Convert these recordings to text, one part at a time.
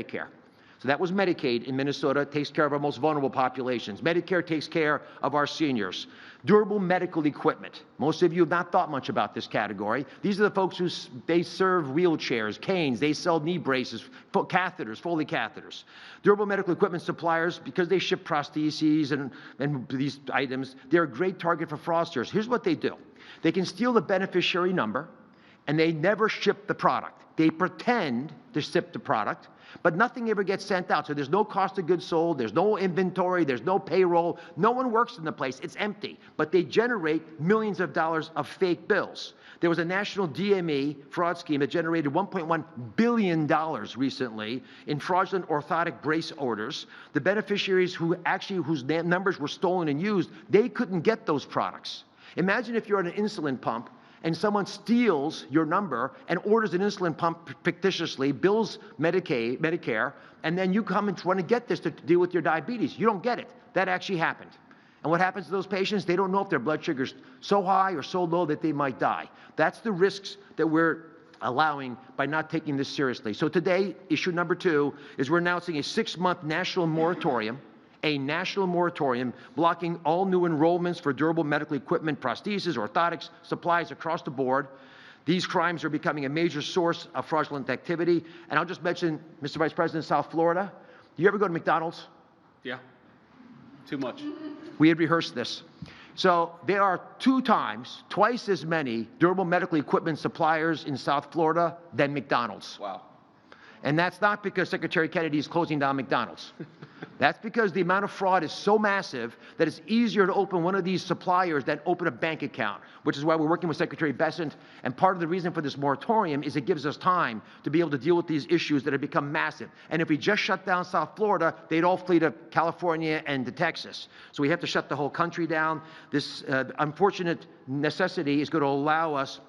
Medicare. So that was Medicaid in Minnesota. It takes care of our most vulnerable populations. Medicare takes care of our seniors. Durable medical equipment. Most of you have not thought much about this category. These are the folks who they serve wheelchairs, canes, they sell knee braces, catheters, Foley catheters. Durable medical equipment suppliers, because they ship prostheses and these items, they're a great target for fraudsters. Here's what they do. They can steal the beneficiary number, and they never ship the product. They pretend to ship the product, but nothing ever gets sent out. So there's no cost of goods sold, there's no inventory, there's no payroll, no one works in the place, it's empty. But they generate millions of dollars of fake bills. There was a national DME fraud scheme that generated $1.1 billion recently in fraudulent orthotic brace orders. The beneficiaries whose numbers were stolen and used, they couldn't get those products. Imagine if you're on an insulin pump and someone steals your number and orders an insulin pump fictitiously, bills Medicare, and then you come and want to get this to deal with your diabetes. You don't get it. That actually happened. And what happens to those patients? They don't know if their blood sugar's so high or so low that they might die. That's the risks that we're allowing by not taking this seriously. So today, issue number 2 is we're announcing a 6-month national moratorium, blocking all new enrollments for durable medical equipment, prostheses, orthotics, supplies across the board. These crimes are becoming a major source of fraudulent activity. And I'll just mention, Mr. Vice President, South Florida. Do you ever go to McDonald's? Yeah, too much. We had rehearsed this. So there are twice as many durable medical equipment suppliers in South Florida than McDonald's. Wow. And that's not because Secretary Kennedy is closing down McDonald's. That's because the amount of fraud is so massive that it's easier to open one of these suppliers than open a bank account, which is why we're working with Secretary Bessent. And part of the reason for this moratorium is it gives us time to be able to deal with these issues that have become massive. And if we just shut down South Florida, they'd all flee to California and to Texas. So we have to shut the whole country down. This unfortunate necessity is going to allow us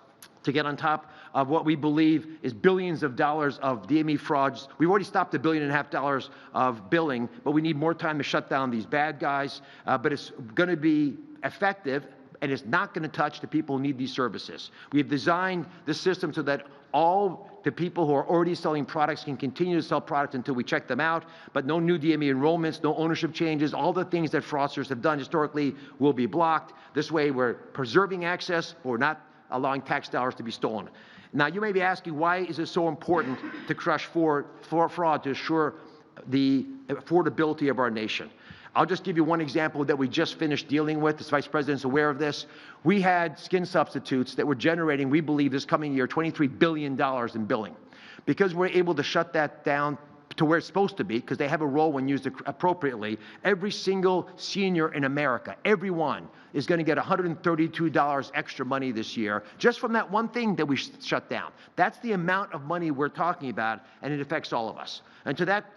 to get on top of what we believe is billions of dollars of DME frauds. We've already stopped $1.5 billion of billing, but we need more time to shut down these bad guys. But it's going to be effective, and it's not going to touch the people who need these services. We've designed the system so that all the people who are already selling products can continue to sell products until we check them out, but no new DME enrollments, no ownership changes, all the things that fraudsters have done historically will be blocked. This way we're preserving access, but we're not allowing tax dollars to be stolen. Now, you may be asking, why is it so important to crush fraud to assure the affordability of our nation? I'll just give you one example that we just finished dealing with. The Vice President's aware of this. We had skin substitutes that were generating, we believe, this coming year, $23 billion in billing. Because we're able to shut that down to where it's supposed to be, because they have a role when used appropriately, every single senior in America, everyone, is going to get $132 extra money this year, just from that one thing that we shut down. That's the amount of money we're talking about, and it affects all of us. And to that